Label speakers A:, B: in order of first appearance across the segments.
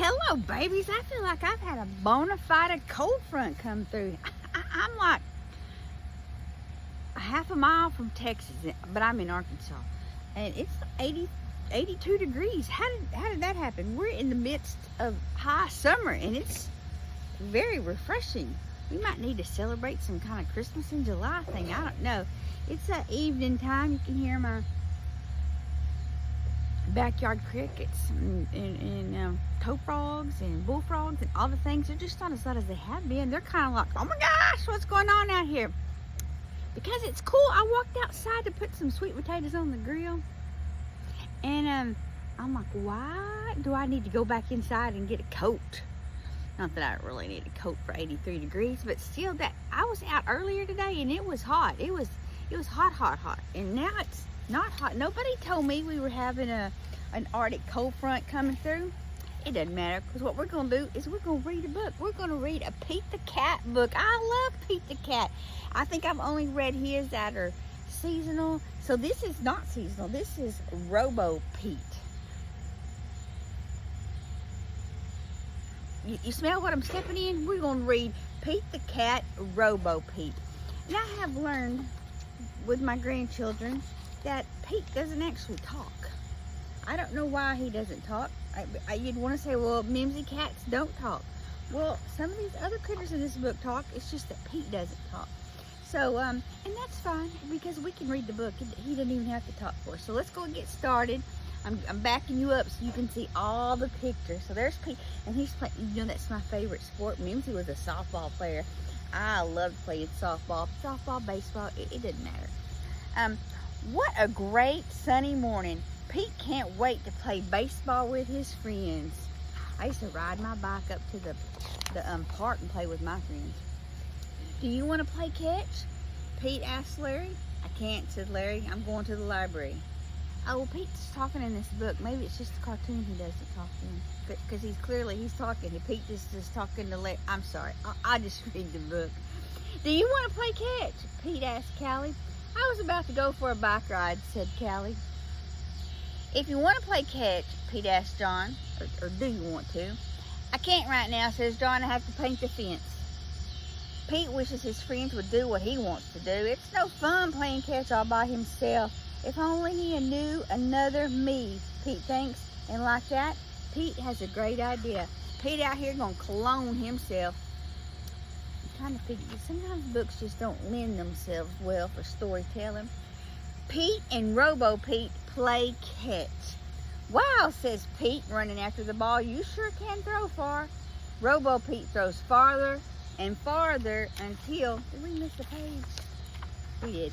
A: Hello, babies. I feel like I've had a bona fide cold front come through. I'm like a half a mile from Texas, but I'm in Arkansas, and it's 82 degrees. How did that happen? We're in the midst of high summer, and it's very refreshing. We might need to celebrate some kind of Christmas in July thing. I don't know. It's evening time. You can hear my backyard crickets and toe frogs and bullfrogs and all the things. They're just not as loud as they have been. They're kind of like, oh my gosh, what's going on out here? Because it's cool. I walked outside to put some sweet potatoes on the grill, and I'm like, why do I need to go back inside and get a coat? Not that I really need a coat for 83 degrees, but still, that I was out earlier today and it was hot. It was hot, and now it's not hot. Nobody told me we were having an Arctic cold front coming through. It doesn't matter, because what we're going to do is we're going to read a book. We're going to read a Pete the Cat book. I love Pete the Cat. I think I've only read his that are seasonal. So this is not seasonal. This is ROBO Pete. You smell what I'm stepping in? We're going to read Pete the Cat, ROBO Pete. And I have learned with my grandchildren that Pete doesn't actually talk. I don't know why he doesn't talk. You'd want to say, well, Mimzie cats don't talk. Well, some of these other critters in this book talk. It's just that Pete doesn't talk. So, and that's fine, because we can read the book. He doesn't even have to talk for us. So let's go and get started. I'm backing you up so you can see all the pictures. So there's Pete, and he's playing. You know, that's my favorite sport. Mimzie was a softball player. I loved playing softball, baseball. It didn't matter. What a great sunny morning. Pete can't wait to play baseball with his friends. I used to ride my bike up to the park and play with my friends. Do you want to play catch? Pete asked Larry. I can't, said Larry. I'm going to the library. Oh, well, Pete's talking in this book. Maybe it's just a cartoon he doesn't talk in. Because he's talking. Pete is talking to Larry. I'm sorry. I'll just read the book. Do you want to play catch? Pete asked Callie. I was about to go for a bike ride, said Callie. If you want to play catch, Pete asked John, or do you want to? I can't right now, says John. I have to paint the fence. Pete wishes his friends would do what he wants to do. It's no fun playing catch all by himself. If only he knew another me, Pete thinks. And like that, Pete has a great idea. Pete out here gonna clone himself. I'm trying to figure, sometimes books just don't lend themselves well for storytelling. Pete and ROBO Pete play catch. Wow, says Pete, running after the ball. You sure can throw far. ROBO Pete throws farther and farther until, did we miss a page? We did.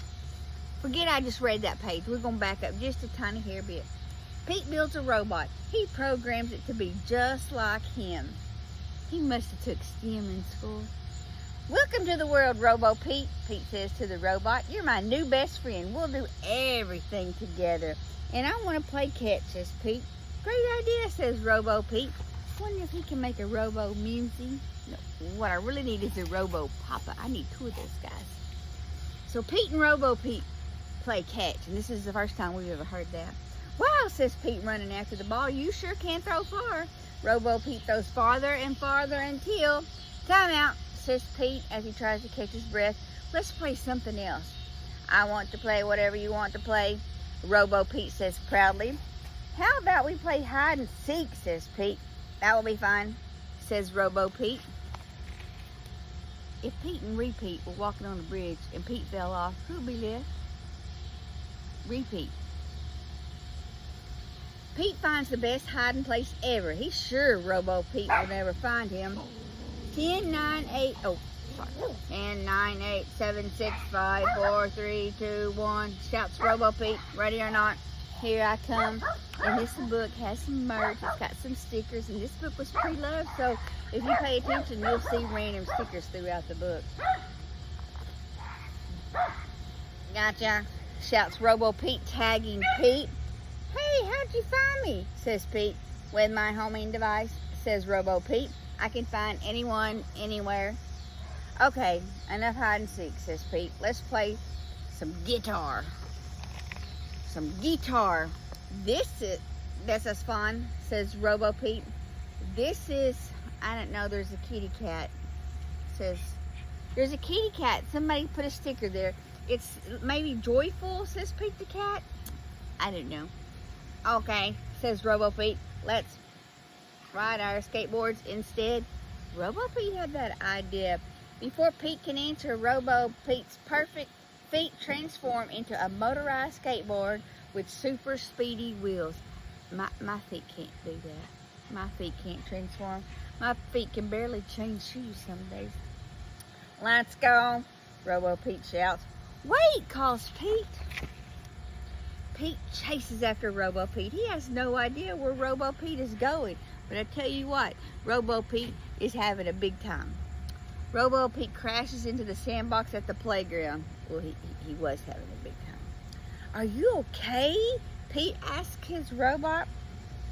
A: Forget I just read that page. We're going to back up just a tiny hair bit. Pete builds a robot. He programs it to be just like him. He must have took STEM in school. Welcome to the world, ROBO Pete, Pete says to the robot. You're my new best friend. We'll do everything together. And I want to play catch, says Pete. Great idea, says ROBO Pete. Wonder if he can make a ROBO Mimzie. No, what I really need is a ROBO Papa. I need two of those guys. So Pete and ROBO Pete play catch, and this is the first time we've ever heard that. Wow, says Pete, running after the ball. You sure can throw far. ROBO Pete throws farther and farther until... Time out, says Pete as he tries to catch his breath. Let's play something else. I want to play whatever you want to play, ROBO Pete says proudly. How about we play hide and seek, says Pete. That will be fine, says ROBO Pete. If Pete and Repeat were walking on the bridge and Pete fell off, who'd be left? Repeat. Pete finds the best hiding place ever. He's sure ROBO Pete will never find him. 10, 9, 8, 10, 9, 8, 7, 6, 5, 4, 3, 2, 1, shouts ROBO Pete. Ready or not, here I come. And this book has some merch. It's got some stickers, and this book was pre-loved, so if you pay attention, you'll see random stickers throughout the book. Gotcha, shouts ROBO Pete, tagging Pete. Hey, how'd you find me? Says Pete. With my homing device, says ROBO Pete. I can find anyone, anywhere. Okay, enough hide and seek, says Pete. Let's play some guitar. This is fun, says ROBO Pete. This is, I don't know, there's a kitty cat. It says, there's a kitty cat. Somebody put a sticker there. It's maybe joyful, says Pete the cat. I don't know. Okay, says Robo Pete, let's ride our skateboards instead. Robo Pete had that idea. Before Pete can answer, Robo Pete's perfect feet transform into a motorized skateboard with super speedy wheels. My feet can't do that. My feet can't transform. My feet can barely change shoes some days. Let's go, Robo Pete shouts. Wait, calls Pete. Pete chases after Robo Pete. He has no idea where Robo Pete is going. But I tell you what, Robo Pete is having a big time. Robo Pete crashes into the sandbox at the playground. Well, he was having a big time. Are you okay? Pete asks his robot.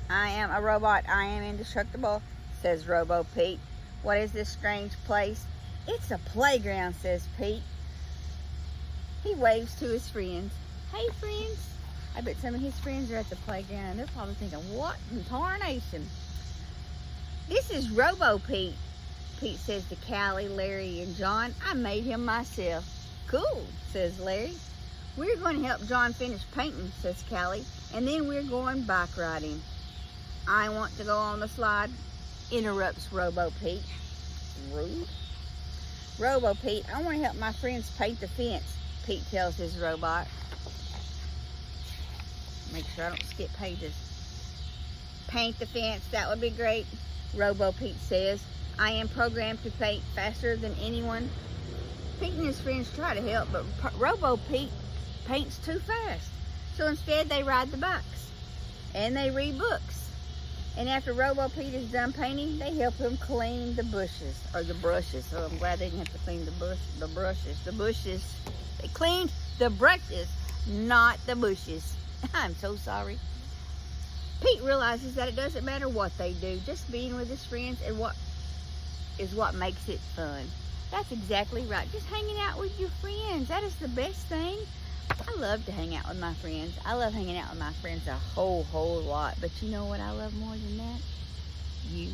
A: I am a robot. I am indestructible, says Robo Pete. What is this strange place? It's a playground, says Pete. He waves to his friends. Hey, friends. I bet some of his friends are at the playground and they're probably thinking, what in tarnation? This is Robo Pete, Pete says to Callie, Larry, and John. I made him myself. Cool, says Larry. We're going to help John finish painting, says Callie, and then we're going bike riding. I want to go on the slide, interrupts Robo Pete. Rude. Robo Pete, I want to help my friends paint the fence, Pete tells his robot. Make sure I don't skip pages. Paint the fence, that would be great, Robo Pete says. I am programmed to paint faster than anyone. Pete and his friends try to help, but Robo Pete paints too fast. So instead they ride the bikes and they read books. And after Robo Pete is done painting, they help him clean the bushes, or the brushes. So I'm glad they didn't have to clean the bushes. They cleaned the brushes, not the bushes. I'm so sorry. Pete realizes that it doesn't matter what they do, just being with his friends and what makes it fun. That's exactly right. Just hanging out with your friends. That is the best thing. I love to hang out with my friends. I love hanging out with my friends a whole lot. But you know what I love more than that? You.